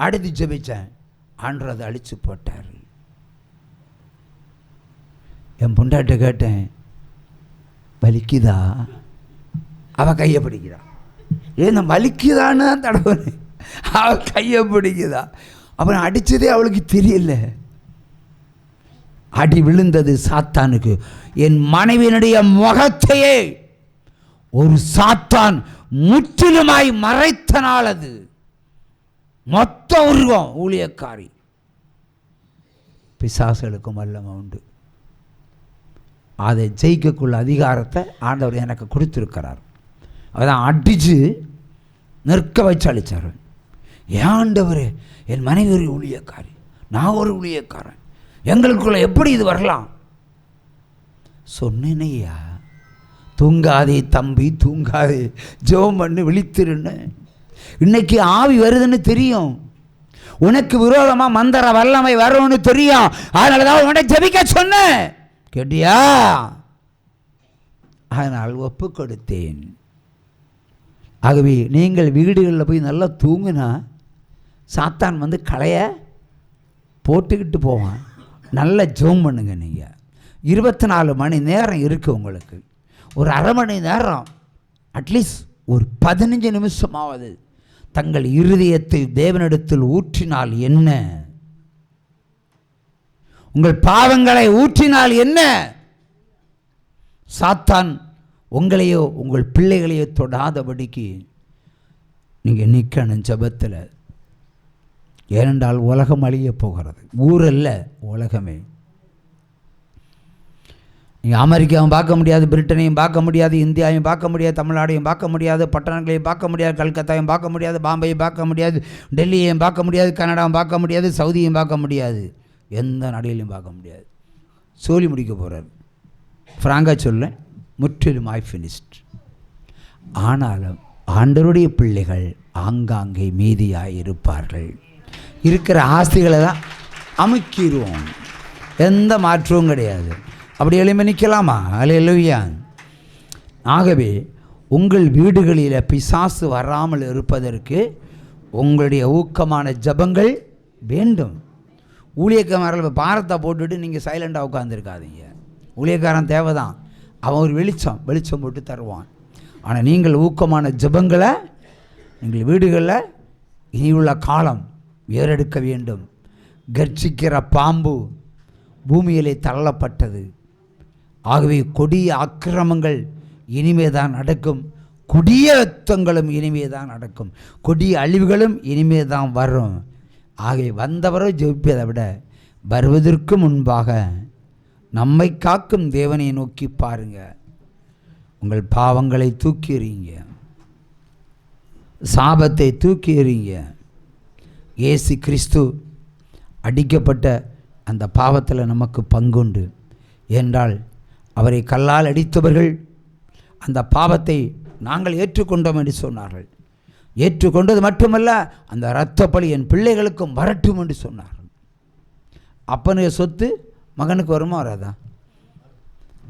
அடுத்து ஜெபிச்சேன். ஆண்டவர் அதை அழிச்சு போட்டார். என் பொண்டாட்ட கேட்டேன், வலிக்குதா? அவள் கையை பிடிக்கிறா. ஏன் வலிக்குதான்னு தடவை அவள் கையை பிடிக்குதா? அப்புறம் அடித்ததே அவளுக்கு தெரியல. அடி விழுந்தது சாத்தானுக்கு. என் மனைவியினுடைய முகத்தையே ஒரு சாத்தான் முற்றிலுமாய் மறைத்தனால் அது மொத்த உருவம் ஊழியக்காரி. பிசாசுகளுக்கும் வல்லமை உண்டு. அதை ஜெயிக்கக்குள்ள அதிகாரத்தை ஆண்டவர் எனக்கு கொடுத்துருக்கிறார். அதான் அடித்து நிற்க வச்சு அழிச்சார். ஏன் ஆண்டவர், என் மனைவி ஒரு ஊழியக்காரி, நான் ஒரு ஊழியக்காரன், எங்களுக்குள்ள எப்படி இது வரலாம்? சொன்னேனையா, தூங்காதே தம்பி, தூங்காதே, ஜெபம் பண்ணி விழித்திருன்னு. இன்னைக்கு ஆவி வருதுன்னு தெரியும், உனக்கு விரோதமாக மந்திர வல்லமை வரும்னு தெரியும். அதனால தான் உன்னை ஜெபிக்க சொன்னேன். கேட்டியா? அதனால் ஒப்பு கொடுத்தேன். ஆகவே நீங்கள் வீடுகளில் போய் நல்லா தூங்குனா சாத்தான் வந்து களைய போட்டுக்கிட்டு போவான். நல்லா ஜெபம் பண்ணுங்க. நீங்கள் 24 மணி நேரம் இருக்குது உங்களுக்கு. ஒரு அரை மணி நேரம், அட்லீஸ்ட் ஒரு 15 நிமிஷமாவது தங்கள் இருதயத்தை தேவனிடத்தில் ஊற்றினால் என்ன, உங்கள் பாவங்களை ஊற்றினால் என்ன, சாத்தான் உங்களையோ உங்கள் பிள்ளைகளையோ தொடாதபடிக்கு நீங்கள் நிற்கணும் ஜெபத்தில். ஏனென்றால் உலகம் அழிய போகிறது. ஊரல்ல, உலகமே. நீங்கள் அமெரிக்காவும் பார்க்க முடியாது, பிரிட்டனையும் பார்க்க முடியாது, இந்தியாவையும் பார்க்க முடியாது, தமிழ்நாடையும் பார்க்க முடியாது, பட்டணங்களையும் பார்க்க முடியாது, கல்கத்தாவையும் பார்க்க முடியாது, பாம்பையும் பார்க்க முடியாது, டெல்லியையும் பார்க்க முடியாது, கனடாவும் பார்க்க முடியாது, சவுதியையும் பார்க்க முடியாது, எந்த நாடுகளையும் பார்க்க முடியாது. சொல்லி முடிக்க போகிறார். ஃப்ராங்காக சொல்ல, முற்றிலுமாய் ஃபினிஷ்ட். ஆனாலும் ஆண்டவருடைய பிள்ளைகள் ஆங்காங்கே மீதியாக இருப்பார்கள். இருக்கிற ஆஸ்திகளை தான் அமுக்கிடுவோம், எந்த மாற்றமும் கிடையாது. அப்படி எளிமை நிற்கலாமா? அல்லேலூயா. ஆகவே உங்கள் வீடுகளில் பிசாசு வராமல் இருப்பதற்கு உங்களுடைய ஊக்கமான ஜபங்கள் வேண்டும். ஊழியக்காரர்கள் பாரத்தை போட்டுவிட்டு நீங்கள் சைலண்டாக உட்காந்துருக்காதீங்க. ஊழியக்காரன் தேவை தான், அவன் ஒரு வெளிச்சம் போட்டு தருவான். ஆனால் நீங்கள் ஊக்கமான ஜபங்களை எங்கள் வீடுகளில் இனி உள்ள காலம் ஏறெடுக்க வேண்டும். கர்ச்சிக்கிற பாம்பு பூமியிலே தள்ளப்பட்டது. ஆகவே கொடிய அக்கிரமங்கள் இனிமே தான் நடக்கும், கொடிய யுத்தங்களும் இனிமே தான் நடக்கும், கொடிய அழிவுகளும் இனிமே தான் வரும். ஆகவே வந்தவரோ ஜெபிப்பதை விட வருவதற்கு முன்பாக நம்மை காக்கும் தேவனை நோக்கி பாருங்க. உங்கள் பாவங்களை தூக்கி எறிங்க, சாபத்தை தூக்கி எறிங்க. இயேசு கிறிஸ்து அடிக்கப்பட்ட அந்த பாவத்தில் நமக்கு பங்குண்டு. என்றால் அவரை கல்லால் அடித்தவர்கள் அந்த பாவத்தை நாங்கள் ஏற்றுக்கொண்டோம் என்று சொன்னார்கள். ஏற்றுக்கொண்டது மட்டுமல்ல, அந்த இரத்தப்பழி என் பிள்ளைகளுக்கும் வரட்டும் என்று சொன்னார்கள். அப்பனுடைய சொத்து மகனுக்கு வருமா வராதா?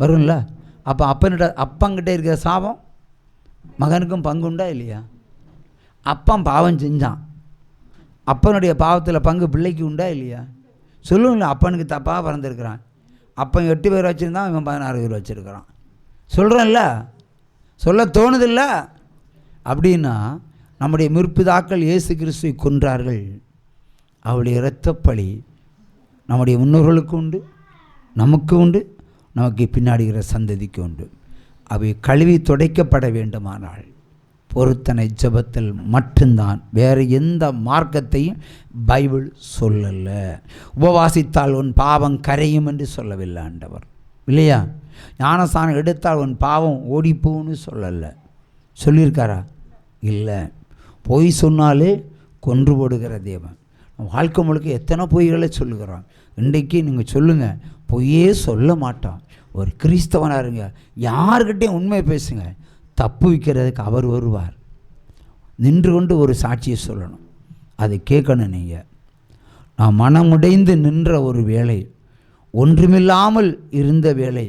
வரும்ல. அப்போ அப்பங்கிட்ட இருக்கிற சாபம் மகனுக்கும் பங்குண்டா இல்லையா? அப்பன் பாவம் செஞ்சான், அப்பனுடைய பாவத்தில் பங்கு பிள்ளைக்கு உண்டா இல்லையா? சொல்லுங்களேன். அப்பனுக்கு தப்பாக பிறந்திருக்கிறான், அப்பன் 8 பேர் வச்சுருந்தான், இவன் 16 பேர் வச்சுருக்கிறான். சொல்கிறேன்ல, சொல்ல தோணுதில்ல. அப்படின்னா நம்முடைய முற்பிதாக்கள் இயேசு கிறிஸ்துவை கொன்றார்கள். அவருடைய இரத்தப்பழி நம்முடைய முன்னோர்களுக்கு உண்டு, நமக்கு உண்டு, நமக்கு பின்னாடிகிற சந்ததிக்கு உண்டு. அவை கழுவி துடைக்கப்பட வேண்டுமானால் பொருத்தனை ஜெபத்தில் மட்டும்தான், வேறு எந்த மார்க்கத்தையும் பைபிள் சொல்லலை. உபவாசித்தால் உன் பாவம் கரையும் என்று சொல்லவில்லை ஆண்டவர், இல்லையா? ஞானஸ்தானம் எடுத்தால் உன் பாவம் ஓடிப்போன்னு சொல்லலை. சொல்லியிருக்காரா? இல்லை. பொய் சொன்னாலே கொன்று போடுகிற தேவன். வாழ்க்கை முழுக்க எத்தனை பொய்களை சொல்லுகிறான். இன்றைக்கு நீங்கள் சொல்லுங்கள், பொய்யே சொல்ல மாட்டான். ஒரு கிறிஸ்தவனாக இருங்க, யாருக்கிட்டையும் உண்மை பேசுங்க, தப்பு வைக்கிறதுக்கு அவர் வருவார். நின்று கொண்டு ஒரு சாட்சியை சொல்லணும், அதை கேட்கணும். நீங்கள் நான் மனமுடைந்து நின்ற ஒரு வேளை, ஒன்றுமில்லாமல் இருந்த வேளை,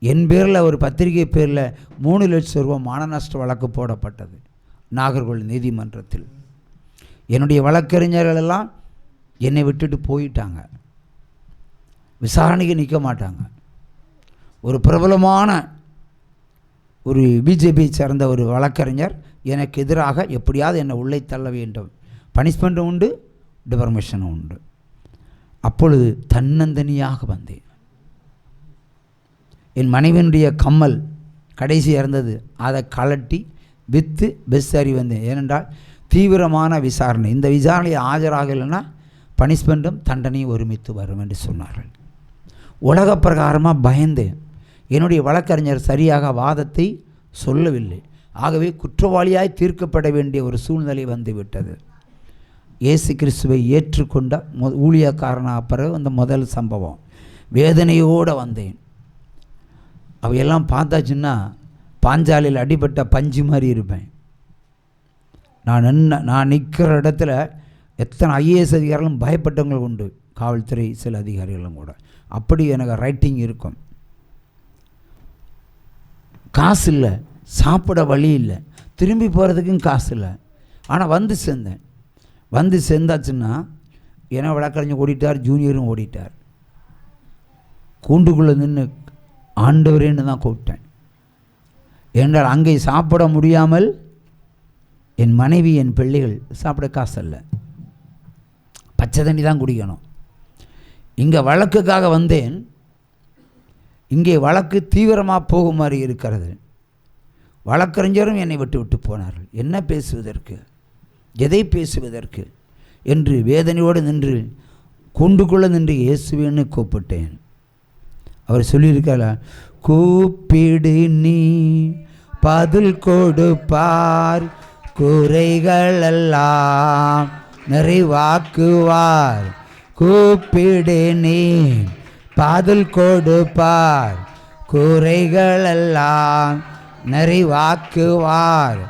என் பேரில் ஒரு பத்திரிகை பேரில் 3 லட்சம் ரூபா மான நஷ்ட வழக்கு போடப்பட்டது நாகர்கோவில் நீதிமன்றத்தில். என்னுடைய வழக்கறிஞர்கள் எல்லாம் என்னை விட்டுட்டு போயிட்டாங்க. விசாரணைக்கு நிற்க மாட்டாங்க. ஒரு பிரபலமான ஒரு பிஜேபியை சேர்ந்த ஒரு வழக்கறிஞர் எனக்கு எதிராக எப்படியாவது என்னை உள்ளே தள்ள வேண்டும். பனிஷ்மெண்ட்டும் உண்டு, டிஃபர்மேஷனும் உண்டு. அப்பொழுது தன்னந்தனியாக வந்தேன். என் மனைவியினுடைய கம்மல் கடைசி இருந்தது, அதை கலட்டி விற்று பெஸ் அறி வந்தேன். ஏனென்றால் தீவிரமான விசாரணை, இந்த விசாரணையை ஆஜராகலைன்னா பனிஷ்மெண்ட்டும் தண்டனையும் ஒருமித்து வரும் என்று சொன்னார்கள். உலக பிரகாரமாக பயந்தேன். என்னுடைய வழக்கறிஞர் சரியாக வாதத்தை சொல்லவில்லை. ஆகவே குற்றவாளியாய் தீர்க்கப்பட வேண்டிய ஒரு சூழ்நிலை வந்துவிட்டது. இயேசு கிறிஸ்துவை ஏற்றுக்கொண்ட ஊழியக்காரனாக பிறகு அந்த முதல் சம்பவம், வேதனையோடு வந்தேன். அவையெல்லாம் பார்த்தாச்சுன்னா பாஞ்சாலியில் அடிபட்ட பஞ்சு மாதிரி இருப்பேன். நான் நிற்கிற இடத்துல எத்தனை ஐஏஎஸ் அதிகாரிகளும் பயப்பட்டவங்கள் உண்டு, காவல்துறை சில அதிகாரிகளும் கூட. அப்படி எனக்கு ரைட்டிங் இருக்கும். காசு இல்லை, சாப்பிட வழி இல்லை, திரும்பி போகிறதுக்கும் காசு இல்லை. ஆனால் வந்து சேர்ந்தாச்சுன்னா ஏன்னா வழக்கறிஞர் ஓடிட்டார், ஜூனியரும் ஓடிட்டார். கூண்டுக்குள்ளே நின்று ஆண்டவரேன்னு தான் கூப்பிட்டேன். என்றால் அங்கே சாப்பிட முடியாமல் என் மனைவி என் பிள்ளைகள் சாப்பிட காசு இல்லை, பச்சை தண்ணி தான் குடிக்கணும். இங்கே வழக்குக்காக வந்தேன். இங்கே வழக்கு தீவிரமாக போகும் மாதிரி இருக்கிறது. வழக்கறிஞரும் என்னை விட்டு போனார்கள். என்ன பேசுவதற்கு, எதை பேசுவதற்கு என்று வேதனையோடு நின்று கூண்டுக்குள்ளே நின்று இயேசுவேன்னு கூப்பிட்டேன். அவர் சொல்லியிருக்கார், கூப்பிடு நீ பதில் கொடுப்பார், குறைகளெல்லாம் நிறைவாக்குவார். கூப்பிடு நீ பதில் கொடுப்பார், குறைகளெல்லாம் நிறைவாக்குவார்.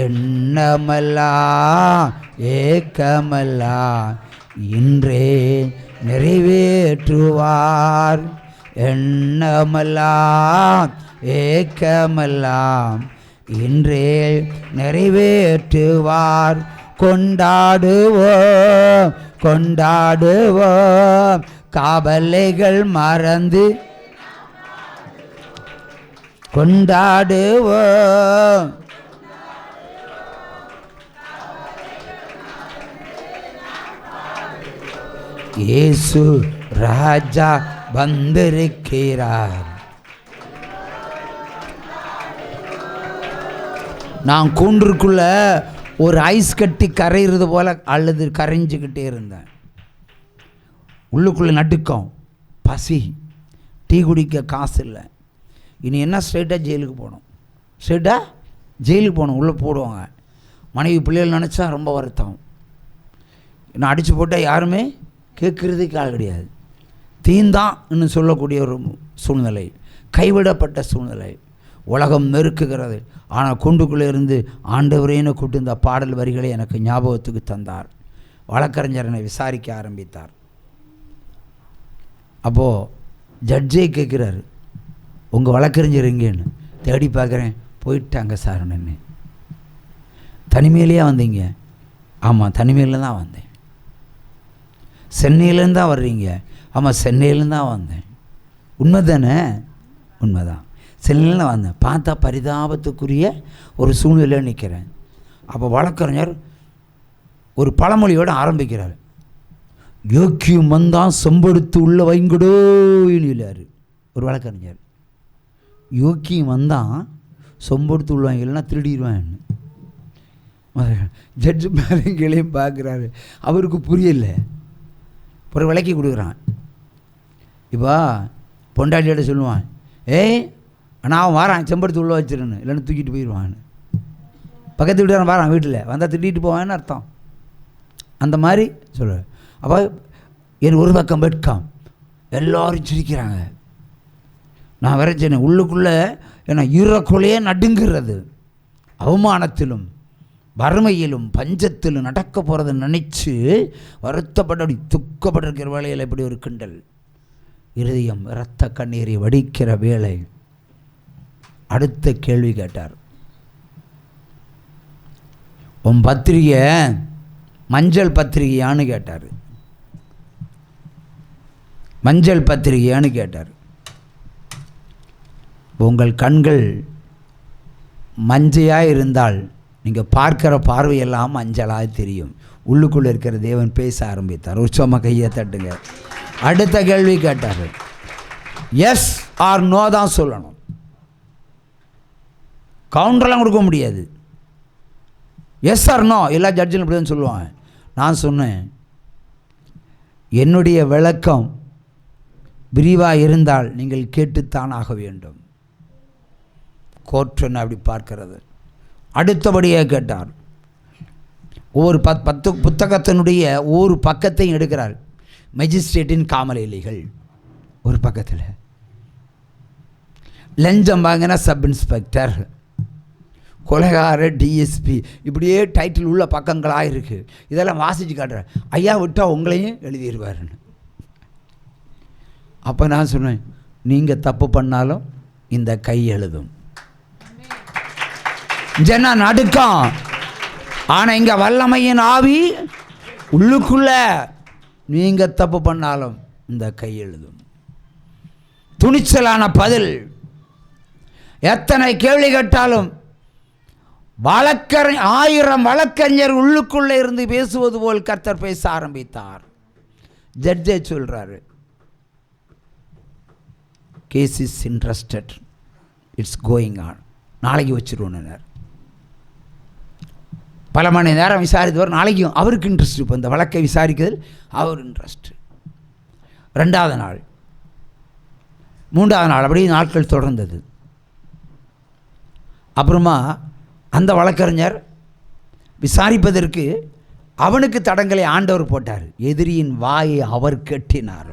எண்ணமெல்லாம் ஏக்கமெல்லாம் இன்றே நிறைவேற்றுவார். எண்ணமெல்லாம் ஏக்கமெல்லாம் இன்றே நிறைவேற்றுவார். கொண்டாடுவோம் கொண்டாடுவோம் காவலைகள் மறந்து கொண்டாடுவோம். இயேசு ராஜா வந்திருக்கிறார். நான் கூண்டுக்குள்ள ஒரு ஐஸ் கட்டி கரையிறது போல அல்லது கரைஞ்சிக்கிட்டே இருந்தேன். உள்ளுக்குள்ளே நடுக்கம், பசி, டீ குடிக்க காசு இல்லை. இனி என்ன, ஸ்ட்ரெயிட்டாக ஜெயிலுக்கு போகணும், ஸ்ட்ரெயிட்டாக ஜெயிலுக்கு போகணும். உள்ளே போடுவாங்க. மனைவி பிள்ளைகள் நினச்சா ரொம்ப வருத்தம். நான் அடித்து போட்டால் யாருமே கேட்குறதுக்கு ஆள் கிடையாது. தீந்தான்னு சொல்லக்கூடிய ஒரு சூழ்நிலை, கைவிடப்பட்ட சூழ்நிலை, உலகம் நெருக்குகிறது. ஆனால் கூண்டுக்குள்ளே இருந்து ஆண்டவரேன்னு கூட்டு இந்த பாடல் வரிகளை எனக்கு ஞாபகத்துக்கு தந்தார். வழக்கறிஞரனை விசாரிக்க ஆரம்பித்தார். அப்போது ஜட்ஜே கேட்குறாரு, உங்கள் வழக்கறிஞர் எங்கேன்னு. தேடி பார்க்குறேன், போயிட்டாங்க சார். நின்று தனிமையிலேயே வந்தீங்க? ஆமாம், தனிமையில் தான் வந்தேன். சென்னையிலேருந்து தான் வர்றீங்க? ஆமாம், சென்னையிலேருந்து தான் வந்தேன். உண்மை தானே? உண்மைதான், சென்னையில் வந்தேன். பார்த்தா பரிதாபத்துக்குரிய ஒரு சூழ்நிலையில் நிற்கிறேன். அப்போ வழக்கறிஞர் ஒரு பழமொழியோடு ஆரம்பிக்கிறார். யோக்கியம் வந்தான் செம்படுத்து உள்ள வைங்கடோ இல்லாரு ஒரு வழக்கறிஞர். யோக்கியம் வந்தான் செம்படுத்து உள்ள வாங்க, இல்லைன்னா திருடிடுவான். ஜட்ஜு மேலேயும் பார்க்குறாரு, அவருக்கு புரியல. ஒரு விளக்கி கொடுக்குறான். இப்போ பொண்டாட்டியோட சொல்லுவான், ஏய் ஆனால் அவன் வாரான் செம்படுத்து உள்ளே வச்சிருன்னு, இல்லைன்னு தூக்கிட்டு போயிடுவான்னு. பக்கத்து வீட்டுக்காரன் வாரான், வீட்டில் வந்தால் திட்டிகிட்டு போவான்னு அர்த்தம். அந்த மாதிரி சொல்லுவார். அப்போ என் ஒரு பக்கம் வெட்கம், எல்லோரும் சிரிக்கிறாங்க. நான் வரைச்சேன் உள்ளுக்குள்ளே, ஏன்னா ஈரக்குள்ளையே நடுங்கிறது. அவமானத்திலும் வறுமையிலும் பஞ்சத்திலும் நடக்க போகிறத நினச்சி வருத்தப்பட்டு துக்கப்பட்டிருக்கிற வேலையில் இப்படி ஒரு கிண்டல். இருதயம் இரத்த கண்ணீரை வடிக்கிற வேலை. அடுத்த கேள்வி கேட்டார், உன் பத்திரிகை மஞ்சள் பத்திரிகையான்னு கேட்டார். மஞ்சள் பத்திரிகையான்னு கேட்டார். உங்கள் கண்கள் மஞ்சையாக இருந்தால் நீங்கள் பார்க்குற பார்வையெல்லாம் மஞ்சளாக தெரியும். உள்ளுக்குள்ளே இருக்கிற தேவன் பேச ஆரம்பித்தார். உற்சவமாக கையை தட்டுங்க. அடுத்த கேள்வி கேட்டார். எஸ் ஆர் நோ தான் சொல்லணும். கவுண்டரெலாம் கொடுக்க முடியாது. எஸ் ஆர் நோ எல்லா ஜட்ஜிலும் இப்படி தான் சொல்லுவாங்க. நான் சொன்னேன், என்னுடைய விளக்கம் விரிவாக இருந்தால் நீங்கள் கேட்டுத்தான் ஆக வேண்டும். கோர்ட்டுன்னு அப்படி பார்க்கிறது. அடுத்தபடியாக கேட்டார். ஒவ்வொரு 10 புத்தகத்தினுடைய ஒவ்வொரு பக்கத்தையும் எடுக்கிறார். மெஜிஸ்ட்ரேட்டின் காமலேலிகள் ஒரு பக்கத்தில், லஞ்சம் வாங்கினா சப் இன்ஸ்பெக்டர், கொலைகார டிஎஸ்பி, இப்படியே டைட்டில் உள்ள பக்கங்களாக இருக்குது. இதெல்லாம் வாசித்து காட்டுறேன். ஐயா விட்டால் உங்களையும் எழுதிடுவாருன்னு. அப்போ நான் சொன்னேன், நீங்கள் தப்பு பண்ணாலும் இந்த கை எழுதும். ஜன நடுக்கம், ஆனால் இங்கே வல்லமையின் ஆவி உள்ளுக்குள்ள. நீங்கள் தப்பு பண்ணாலும் இந்த கை எழுதும். துணிச்சலான பதில். எத்தனை கேள்வி கேட்டாலும் 1000 வழக்கறிஞர் உள்ளுக்குள்ளே இருந்து பேசுவது போல் கர்த்தர் பேச ஆரம்பித்தார். ஜட்ஜே சொல்கிறாரு, case is interested, it's going on, நாளைக்கு வச்சுருவோன்னார். பல மணி நேரம் விசாரித்தவர். நாளைக்கும் அவருக்கு இன்ட்ரெஸ்ட். இப்போ இந்த வழக்கை விசாரிக்கிறதில் அவர் இன்ட்ரெஸ்ட். 2வது நாள், 3வது நாள், அப்படியே நாட்கள் தொடர்ந்தது. அப்புறமா அந்த வழக்கறிஞர் விசாரிப்பதற்கு அவனுக்கு தடங்களை ஆண்டவர் போட்டார். எதிரியின் வாயை அவர் கட்டினார்.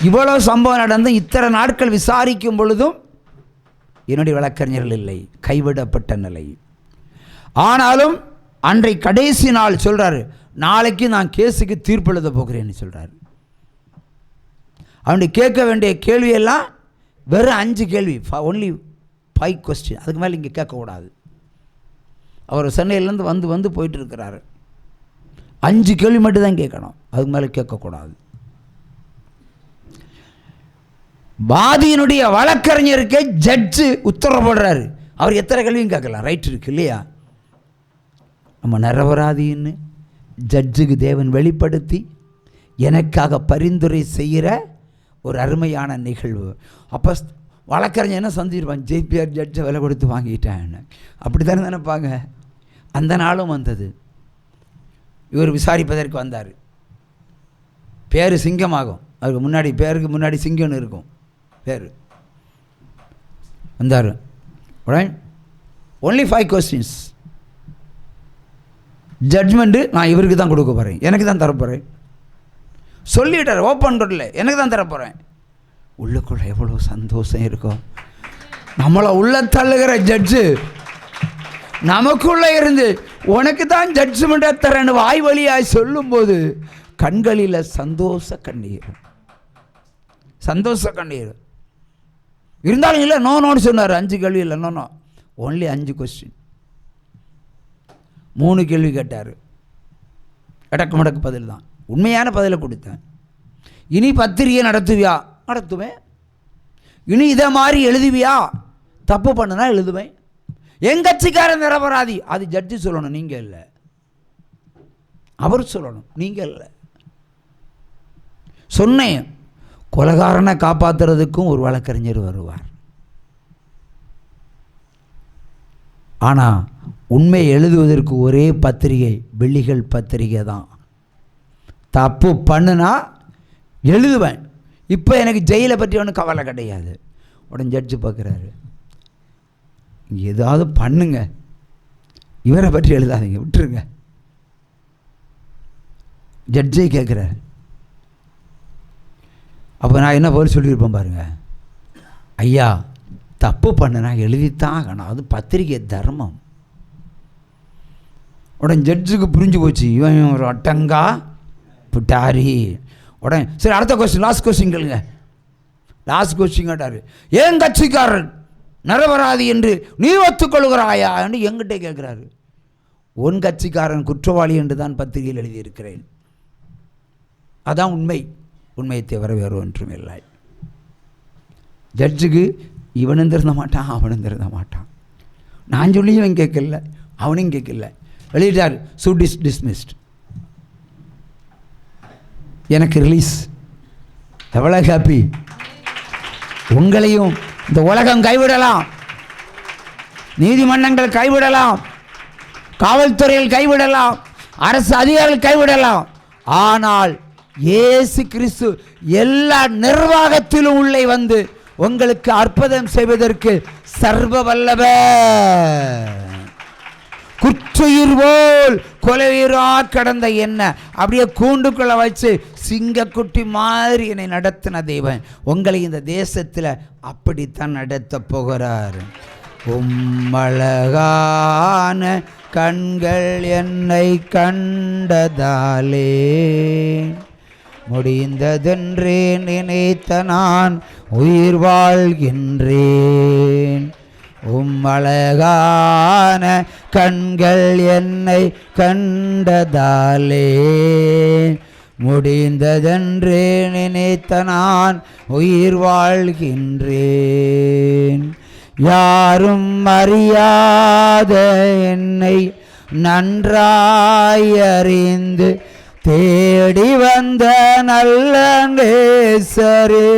இவ்வளோ சம்பவம் நடந்து இத்தனை நாட்கள் விசாரிக்கும் பொழுதும் என்னுடைய வழக்கறிஞர்கள் இல்லை, கைவிடப்பட்ட நிலை. ஆனாலும் அன்றை கடைசி நாள் சொல்கிறாரு, நாளைக்கு நான் கேஸுக்கு தீர்ப்பு எழுத போகிறேன்னு சொல்கிறார். அவனுடைய கேட்க வேண்டிய கேள்வியெல்லாம் வெறும் 5 கேள்வி, ஒன்லி 5 கொஸ்டின். அதுக்கு மேலே இங்கே கேட்கக்கூடாது. அவர் சென்னையிலேருந்து வந்து போயிட்டு இருக்கிறாரு. 5 கேள்வி மட்டும் தான் கேட்கணும், அதுக்கு மேலே கேட்கக்கூடாது. வாதியினுடைய வழக்கறிஞருக்கு ஜட்ஜு உத்தரவு போடுறாரு. அவர் எத்தனை கேள்வியும் கேட்கலாம், ரைட் இருக்கு இல்லையா? நம்ம நிரபராதின்னு ஜட்ஜுக்கு தேவன் வெளிப்படுத்தி எனக்காக பரிந்துரை செய்கிற ஒரு அருமையான நிகழ்வு. அப்போ வழக்கறிஞர் என்ன சந்திருப்பான், ஜேபிஆர் ஜட்ஜை விலை கொடுத்து வாங்கிட்டான்னு அப்படி தானே நினைப்பாங்க. அந்த நாளும் வந்தது. இவர் விசாரிப்பதற்கு வந்தார். பேர் சிங்கமாகும், அதுக்கு முன்னாடி பேருக்கு முன்னாடி சிங்கம்னு இருக்கும் பேர். வந்தார். Only 5 questions. ஜட்ஜ்மெண்ட்டு நான் இவருக்கு தான் கொடுக்க போகிறேன், எனக்கு தான் தரப்போகிறேன் சொல்லிட்டார். ஓப்பன் ரோட்டில் எனக்கு தான் தரப்போகிறேன். உள்ளுக்குள்ளே எவ்வளோ சந்தோஷம் இருக்கும். நம்மளை உள்ள தள்ளுகிற ஜட்ஜு நமக்குள்ளே இருந்து உனக்கு தான் ஜட்ஜ்மெண்ட்டை தரேன்னு வாய் வழியாய் சொல்லும்போது கண்களில் சந்தோஷ கண்ணீர், சந்தோஷ கண்ணீர் இருந்தாலும் இல்லை. நோன்னு சொன்னார். 5 கேள்வி இல்லை, நோ ஒன்லி 5 கொஸ்டின். 3 கேள்வி கேட்டார். இடக்கு மடக்கு பதில் தான், உண்மையான பதிலை கொடுத்தேன். இனி பத்திரிகை நடத்துவியா? நடத்துவேன். இனி இதை மாதிரி எழுதுவியா? தப்பு பண்ணுனா எழுதுவேன். என் கட்சிக்காரன் நிரபராதி, அது ஜட்ஜி சொல்லணும், நீங்கள் இல்லை. அவர் சொல்லணும், நீங்கள் இல்லை. சொன்னேன், கொலைகாரனை காப்பாற்றுறதுக்கும் ஒரு வழக்கறிஞர் வருவார். ஆனால் உண்மை எழுதுவதற்கு ஒரே பத்திரிகை விழிகள் பத்திரிகை தான். தப்பு பண்ணுனா எழுதுவேன். இப்போ எனக்கு ஜெயிலை பற்றி ஒன்றும் கவலை கிடையாது. உடனே ஜட்ஜு பார்க்குறாரு, ஏதாவது பண்ணுங்க, இவரை பற்றி எழுதாதீங்க, விட்டுருங்க. ஜட்ஜை கேட்குறாரு. அப்போ நான் என்ன போல் சொல்லியிருப்பேன் பாருங்க, ஐயா தப்பு பண்ணுனா எழுதித்தான் ஆகணும், அது பத்திரிகை தர்மம். உடனே ஜட்ஜுக்கு புரிஞ்சு போச்சு, இவன் ஒரு அட்டங்கா புட்டாரி. உடனே சரி அடுத்த கொஸ்டின், லாஸ்ட் கொஸ்டின் கேளுங்க. லாஸ்ட் கொஸ்டின் கேட்டார், ஏன் கட்சிக்காரர் நிரபராதி என்று நீ ஒத்துக்கொள்கிறாயா என்று எங்கிட்ட கேட்குறாரு. உன் கட்சிக்காரன் குற்றவாளி என்று தான் பத்திரிகையில் எழுதியிருக்கிறேன். அதான் உண்மை. உண்மையை தவிர வேறு ஒன்றும் இல்லை. ஜட்ஜுக்கு இவனும் திருந்த மாட்டான், அவனும் திருந்த மாட்டான். நான் சொல்லியும் அவன் கேட்கல, அவனையும் கேட்கல. வெளியிட்டார், சூட் இஸ் டிஸ்மிஸ்ட். எனக்கு ரிலீஸ். எவ்வளோ ஹாப்பி. உங்களையும் இந்த உலகம் கைவிடலாம், நீதிமன்றங்கள் கைவிடலாம், காவல்துறையில் கைவிடலாம், அரசு அதிகாரிகள் கைவிடலாம். ஆனால் இயேசு கிறிஸ்து எல்லா நிர்வாகத்திலும் உள்ளே வந்து உங்களுக்கு அற்புதம் செய்வதற்கு சர்வ வல்லவர். குற்றுயிர் போல் கொலையுயிரா கடந்த என்ன அப்படியே கூண்டுக்குள்ள வச்சு சிங்கக்குட்டி மாதிரி என்னை நடத்தின தேவன் உங்களை இந்த தேசத்தில் அப்படித்தான் நடத்த போகிறார். உம்மழகான கண்கள் என்னை கண்டதாலே முடிந்ததென்றே நினைத்த நான் உயிர் வாழ்கின்றேன். உம்மழகான கண்கள் என்னை கண்டதாலே முடிந்ததென்றே நினைத்த நான் உயிர் வாழ்கின்றேன். யாரும் அறியாத என்னை நன்றாய் அறிந்து தேடி வந்த நல்ல நேசரே.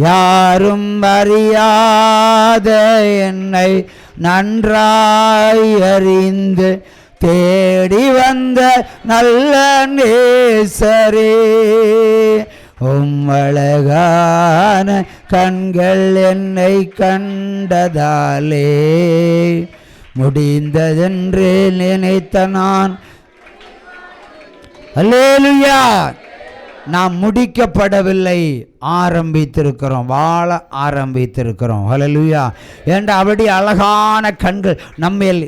யாரும் அறியாத என்னை நன்றாய் அறிந்து தேடி வந்த நல்ல நேசரே. உம்மழகான கண்கள் என்னை கண்டதாலே முடிந்ததென்று நினைத்த நான். அல்லேலூயா. நாம் முடிக்கப்படவில்லை, ஆரம்பித்திருக்கிறோம், வாழ ஆரம்பித்திருக்கிறோம். அல்லேலூயா. என்ற அப்படி அழகான கண்கள் நம்மேல்